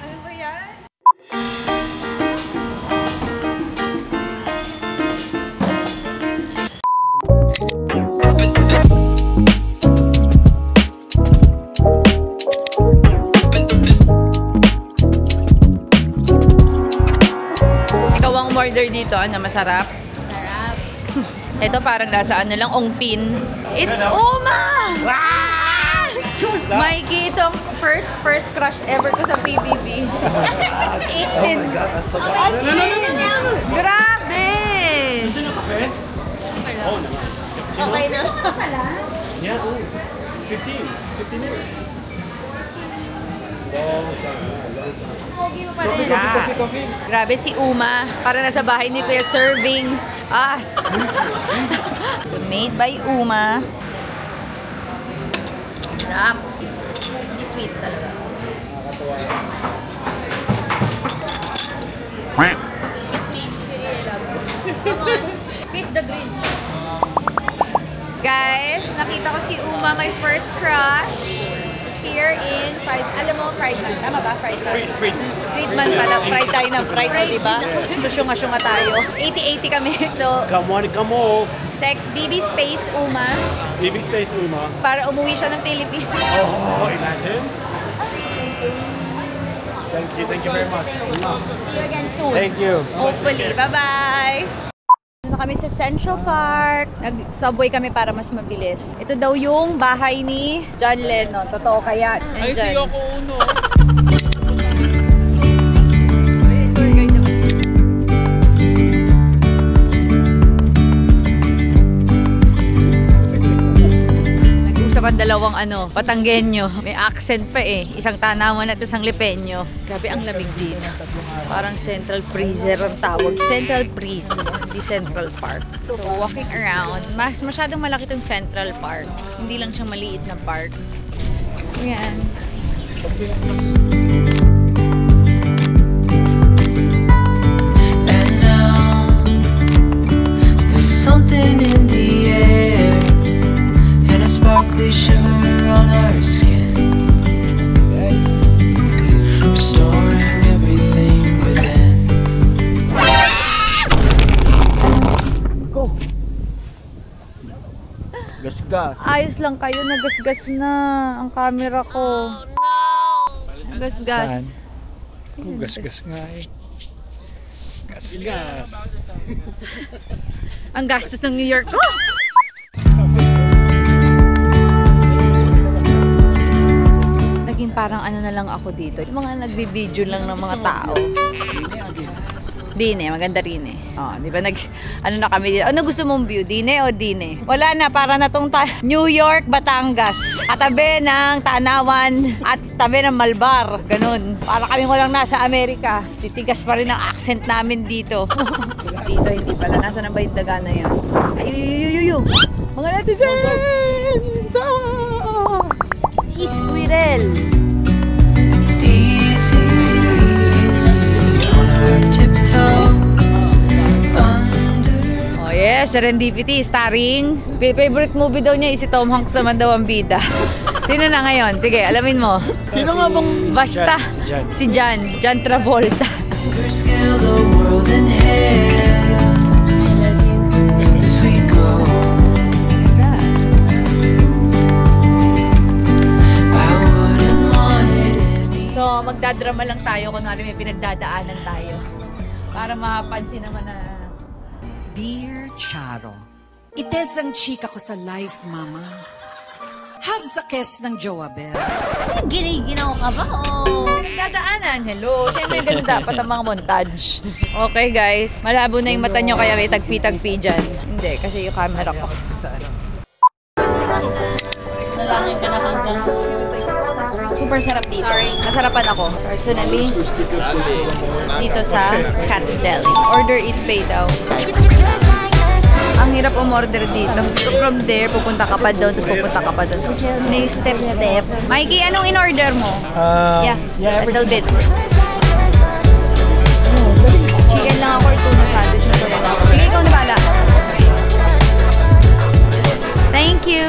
S1: Ano ba yan? Order dito, ano, masarap?
S3: Sarap.
S1: Ito parang nasa ano lang, ongpin. It's Uma! Wow! Mikey, itong first crush ever ko sa PBB. 18. Grabe!
S3: Okay na.
S4: Yeah, 15 minutes.
S1: Yeah. Grabe si Uma. Parang nasa bahay ni Kuya serving us. So, made by Uma.
S3: Sarap. Hindi sweet talaga. Kiss me. Really love you. Come on. Kiss the green.
S1: Guys, nakita ko si Uma, my first crush. Here in Friedman. Tama ba? Friedman pala. Fried tayo ng fried, diba? Susyunga-syunga tayo. 80-80 kami. So,
S5: Come on.
S1: text BB space Uma
S5: BB space Uma.
S1: para umuwi siya ng Pilipinas.
S5: Oh, imagine. Thank you very much.
S1: See you again soon.
S4: Thank you.
S1: Hopefully. Bye-bye! Nandito kami sa Central Park. Nag-subway kami para mas mabilis. Ito daw yung bahay ni John Lennon. Totoo kaya?
S7: Ay, si Yoko Ono. Nag-usap ang dalawang Batanggenyo. May accent pa eh. Isang tanawan at isang lipenyo. Grabe ang lamig dito. Parang Central Freezer ang tawag. Central Freeze, hindi Central Park. So, walking around, masyadong malaki itong Central Park. Hindi lang siyang maliit na park. So, yan.
S6: And now there's something in the air and a sparkly shimmer on our skin, restoring everything within.
S2: Go! Gasgas.
S1: Ayos lang kayo, nagasgas na ang camera ko. Oh, no! Nagasgas.
S4: Saan? Gasgas nga eh. Gasgas.
S1: Ang gastos ng New York ko! Naging parang na lang ako dito. Yung mga nagbi-video lang ng mga tao.
S7: Dine, maganda rin eh. Oh, di ba ano na kami dito? Ano gusto mong view? Dine o Dine? Wala na, para na tong New York, Batangas. Katabi ng Tanawan at tabi ng Malbar. Ganun. Para kami walang nasa Amerika. Titigas pa rin ang accent namin dito. Dito, hindi pala. Nasa na ba yung daga na yun? Ayuyuyuyuyu! Mga netizens! Squirrel!
S6: Easy, easy on our tiptoes under.
S7: Oh yes, Serendipity starring. Favorite movie daw niya is si Tom Hanks naman daw ang bida. Sino na ngayon? Sige, alamin mo.
S2: Sino nga bang...
S7: Basta, si John Travolta.
S6: We'll scale the world in halves as we go. I wouldn't want it any.
S7: So, magdadrama lang tayo kunwari may pinagdadaanan tayo. Para mapansin naman na...
S8: Dear Charo, ites ang chika ko sa life, mama. Have sa kes ng Joabel.
S3: Giniginaw ka ba? O...
S7: Pinagdadaanan, hello. Siyempre, ganun dapat ang mga montage. Okay, guys. Malabo na yung mata nyo kaya may tagpi-tagpi dyan. Hindi, kasi yung camera ko.
S3: Nalangin ka na hanggang.
S7: Super sarap dito. Nasarapan ako, personally. Dito sa Cat's Deli. Order, eat, pay daw. Ang hirap umorder dito. So from there, pupunta ka pa doon, tapos pupunta ka pa doon. May step-step. Mikey, anong in-order mo? Yeah, a little bit. Chicken lang ako or tuna sandwich na lang ako. Sige, ikaw na bala. Thank you.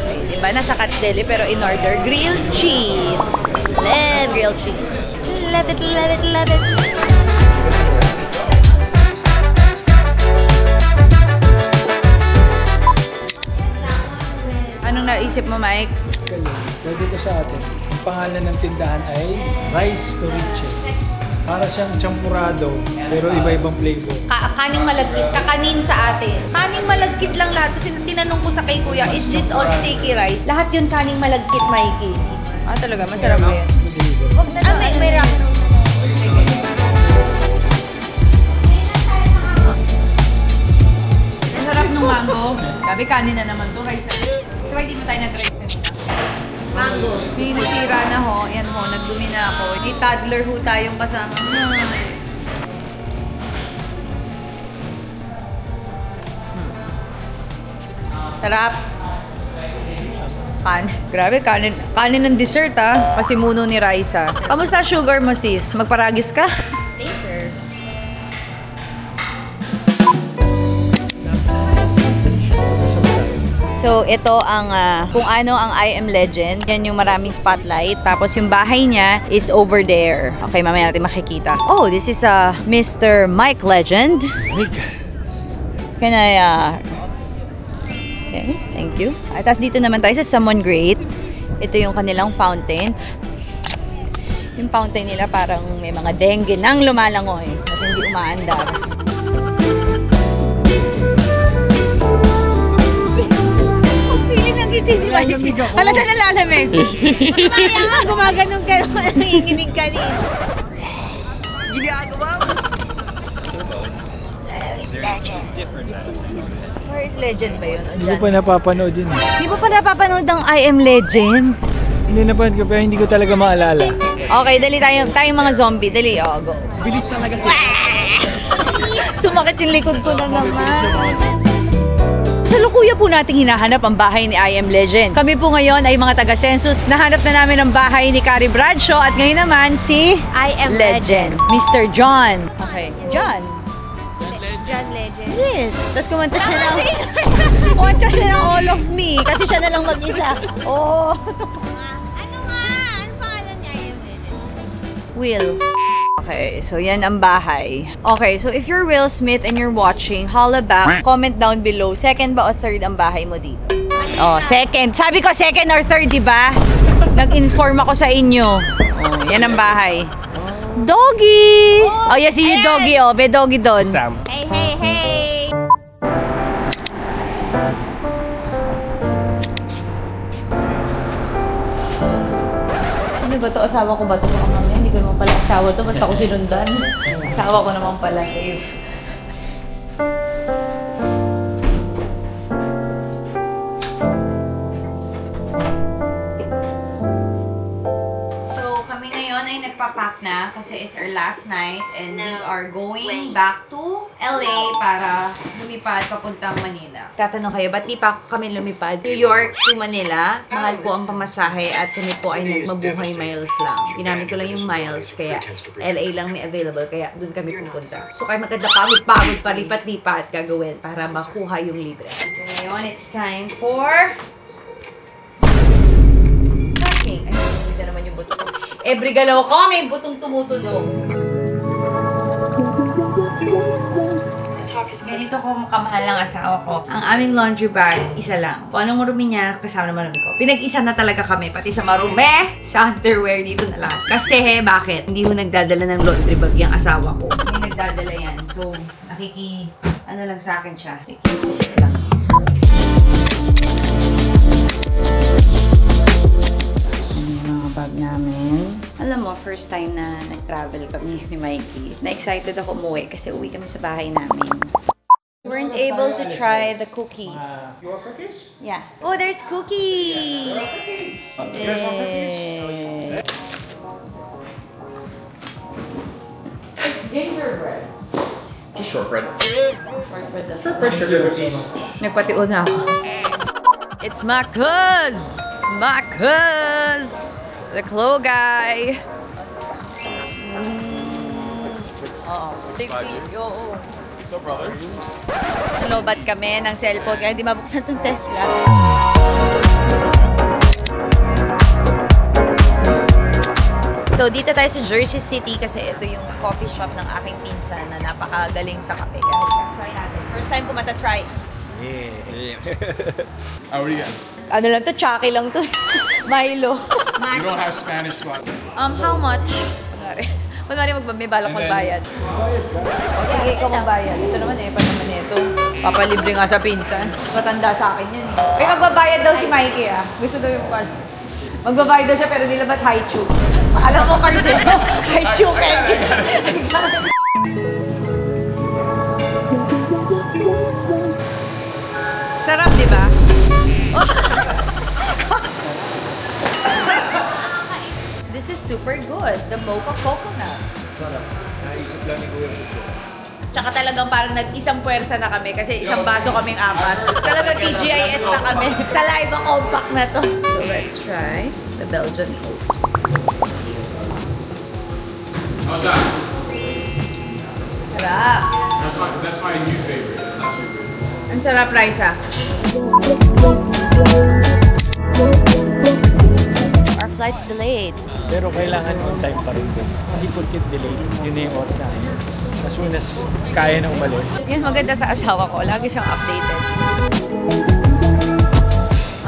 S7: Okay, diba, nasa Cat's Deli pero in-order grilled cheese. Love grilled cheese. Love it, love it, love it. Anong naisip mo, Mike?
S4: Pwede ko sa atin. Ang pangalan ng tindahan ay Rice to Riches. Para siyang champurado, pero iba-ibang flavor.
S7: Kaning malagkit, kakanin sa atin. Kaning malagkit lang lahat. Kasi tinanong ko sa kay Kuya, is this all sticky rice? Lahat yun kaning malagkit, Mikey. Ah, talaga, masarap ba yan? Huwag na lang. May rock. Ang sarap ng mango. Gabi, kanin na naman to. Rice na. So, hindi mo tayo nag-rice kanina. Mango. May nasira na ho. Yan ho, nagdumi na ako. May toddler ho tayong kasama. Sarap. Grabe, kanin ng dessert ah. Pasimuno ni Raisa. Kamusta sugar mo sis? Magparagis ka?
S3: Later.
S7: So, ito ang kung ano ang I Am Legend. Yan yung maraming spotlight. Tapos yung bahay niya is over there. Okay, mamaya natin makikita. Oh, this is Mr. Mike Legend.
S4: Mike.
S7: Can I, okay, thank you. At tapos dito naman tayo sa Someone Great. Ito yung kanilang fountain. Yung fountain nila parang may mga dengue nang lumalangoy at hindi umaandar. Halata na lalamig. Mamaya nga, gumaganong ka naman. Nanginginig ka rin. Ginagawa mo. Where is Legend ba yun?
S4: Hindi ko pa napapanood yun.
S7: Hindi mo pa napapanood ang I Am Legend?
S4: Hindi napanood ko, pero hindi ko talaga maalala.
S7: Okay, dali tayong mga zombie. Dali, go.
S2: Bilis talaga siya.
S7: Sumakit yung likod ko na naman. Sa lukuya po nating hinahanap ang bahay ni I Am Legend. Kami po ngayon ay mga taga-census. Nahanap na namin ang bahay ni Carrie Bradshaw at ngayon naman si
S3: I Am
S7: Legend. Mr. John. Okay, John.
S3: John Legend.
S7: Yes. Tapos kumanta siya ng kumanta siya ng All of Me kasi siya na lang mag-isa. Oh.
S3: Ano nga? Ano pangalan niya? I Am Legend.
S7: Will. Okay, so yan ang bahay. Okay, so if you're Will Smith and you're watching, holla back, comment down below. Second ba o third ang bahay mo dito? Oh, second. Sabi ko second or third, di ba? Nag-inform ako sa inyo. Oh, yan ang bahay. Doggy! Oh, yes, see you, doggy. Oh, may doggy doon.
S5: Sam.
S3: Hey, hey, hey!
S7: Sino ba to? Asawa ko ba to? Baka mamaya, hindi ko naman pala asawa to. Basta ako sinundan. Asawa ko naman pala. Safe. So, kami ngayon ay nagpapack na kasi it's our last night and we are going back to LA para lumipad papuntang Manila. Tatanong kayo, ba't di pa kami lumipad? New York to Manila, mahal po ang pamasahe at kami po ay nagmabuhay miles lang. Ginamit ko lang yung miles, kaya LA lang may available, kaya dun kami pupunta. So, kaya maganda pagod-pagod, palipat-lipat gagawin para makuha yung libre. Ngayon, it's time for packing. Ay, hindi naman yung buto ko. Every galaw ko, may butong tumutunog. Ganito ko kamahal ng asawa ko. Ang aming laundry bag, isa lang. Kung anong marumi niya, kasama na marumi ko. Pinag-isa na talaga kami, pati sa marumi, sa underwear, dito na lahat. Kasi, bakit? Hindi ko nagdadala ng laundry bag yung asawa ko. Hindi nagdadala yan. So, ano lang sa akin siya. Nakikisuot lang. Bag namin. Alam mo, first time na nag-travel kami ni Mikey. Na-excited ako umuwi kasi uwi kami sa bahay namin. We weren't able to try the cookies.
S2: You want cookies?
S7: Yeah. Oh, there's cookies! Gingerbread.
S5: Just shortbread.
S7: Shortbread, sugar cookies. Nagpatiun na ako. It's my cuz! It's my cuz! The Clo guy. Oh, 6 feet. Oo.
S5: So, brother.
S7: Nalobat kami ng cellphone kaya hindi mabuksan tong Tesla. So, dito tayo sa Jersey City kasi ito yung coffee shop ng aking pinsan na napakagaling sa kape. Kaya try natin. First time ko mata-try.
S5: Yeah. How are you?
S7: Ano lang to? Chucky lang to. Milo.
S5: You don't have Spanish flag.
S7: How much? Kunwari may balak magbayad. Sige, ikaw magbayad. Ito naman pa naman ito. Papalibre nga sa pinsan. Matanda sa akin yan eh. Ay, magbabayad daw si Mikey ah. Gusto daw yung pan. Magbabayad daw siya pero nilabas high-chew. Alam mo kasi dito, high-chew candy. Sarap, di ba? This is super good. The mocha coconut.
S4: Sarap. Naisip lang ni Kuya Buto.
S7: Tsaka talagang parang nag-isang puwersa na kami kasi isang baso kaming apat. Talagang TGIS na kami. Saliva compact na to. So let's try the Belgian oat.
S5: How's that?
S7: Sarap.
S5: That's my new favorite. That's not your favorite.
S7: Ang sarap, Raisa. Our flight's delayed.
S4: Pero kailangan on time pa rin din. Hindi porkit delay. Yun na yung oras sa akin. As soon as kaya na umalis.
S7: Yun maganda sa asawa ko. Lagi siyang updated.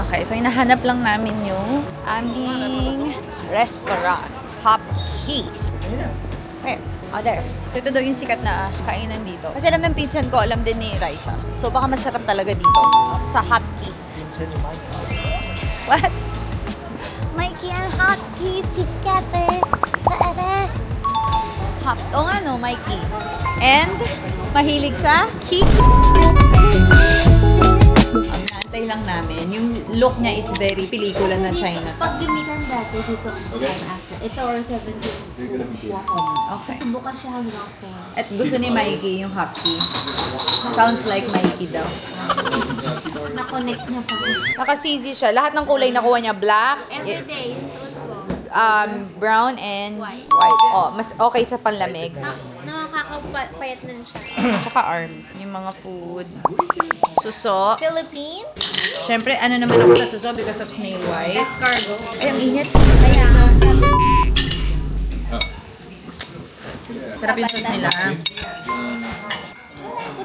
S7: Okay, so hinahanap lang namin yung aming restaurant. Hopkey. Okay. Oh, there. So, ito daw yung sikat na kainan dito. Kasi alam ng pinsan ko, alam din ni Raisa. So, baka masarap talaga dito. Sa Hopkey.
S4: Pinsan ni Mike.
S7: What?
S3: Mikey and Hopkey together.
S7: Oo nga no, Mikey. And, mahilig sa Kiki. Ang naantay lang namin, yung look niya is very pelikula na China.
S3: Pag gamitan dati dito, after. Ito or 17.
S7: Okay.
S3: Kasi bukas siya hanggang 4.
S7: At gusto ni Mikey yung Hopkey. Sounds like Mikey daw.
S3: Na-connect niya pa.
S7: Naka-CZ siya. Lahat ng kulay nakuha niya. Black,
S3: Everyday, yung suot ko.
S7: brown, and
S3: White.
S7: Oh, mas okay sa panlamig.
S3: Nakakapayat na siya.
S7: Tsaka arms. Yung mga food. Suso.
S3: Philippines?
S7: Siyempre, ano naman ako sa suso because of snail white.
S3: Escargot.
S7: Ay, ang init.
S3: Kaya,
S7: Sarap yung sauce nila.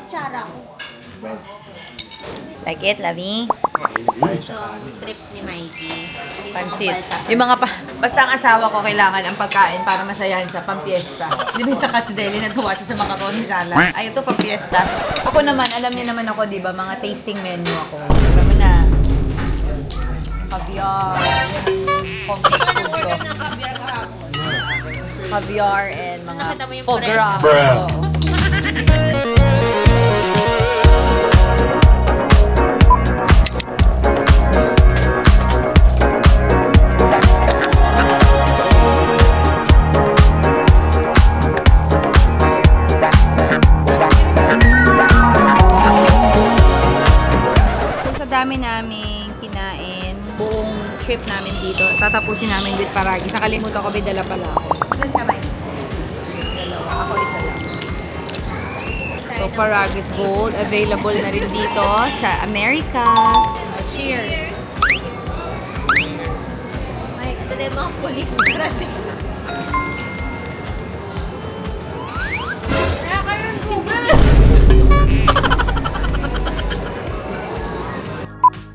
S3: kutsara ko.
S7: Like it, Lavi?
S3: Ito, trip ni Mikey. Hindi ko
S7: Pansit.
S3: mapalta.
S7: Yung mga basta ang asawa ko kailangan ang pagkain para masayahan siya, pang-fiesta. Di ba sa Katz Deli na tuwa siya sa macaroni salad? Ay, ito pang-fiesta. Ako naman, alam niyo naman ako, di ba, mga tasting menu ako. Alam mo na. Caviar. comfort food ko. Caviar and mga
S3: Nakita mo yung
S7: foie gras.
S4: Bruh.
S7: Oo. Dami naming kinain buong trip namin dito. Tatapusin namin with Paragis. Nakalimutan ko, may dala pala ako. Saan ka, Mike? Dalawa. Ako isa lang. So, Paragis Gold. Available na rin dito sa America. Cheers!
S3: Mike, ito na yung mga police parating na. Kaya kayo yung Google!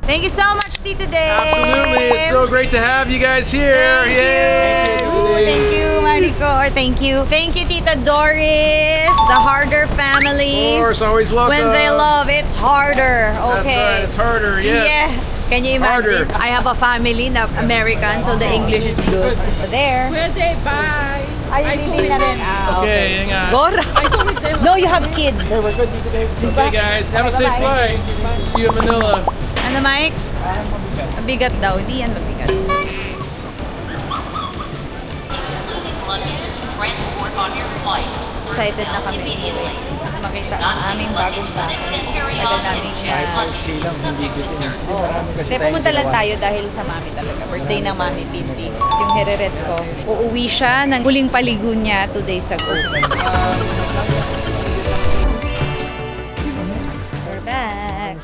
S7: Thank you so much, Tito Dave!
S4: Absolutely. It's so great to have you guys here. Yay!
S7: Thank you, Mariko. Or thank you. Thank you, Tita Doris. The Harder family.
S4: Of course, always welcome.
S7: When they love, it's harder.
S4: That's
S7: Okay.
S4: right, it's harder, yes.
S7: Yeah. Can you imagine?
S4: Harder.
S7: I have a family na American, so the English is good. There.
S9: Pwede, bye.
S7: Ay, hindi na rin.
S4: Okay, hang on.
S7: Gora. No, you have kids.
S4: Okay, guys, have a safe flight. See you in Manila.
S7: Ano, Mike? Mabigat daw. Hindi yan mabigat. Excited na kami. Makita ang aming bagong bahay. Tagal namin
S4: Silang, hindi bitin.
S7: Oo. Hindi, pumunta lang tayo dahil sa mami talaga. Birthday ng mami, Pinti. Yung hereret ko. Uuwi siya ng huling paligo niya 2 days ago. We're back.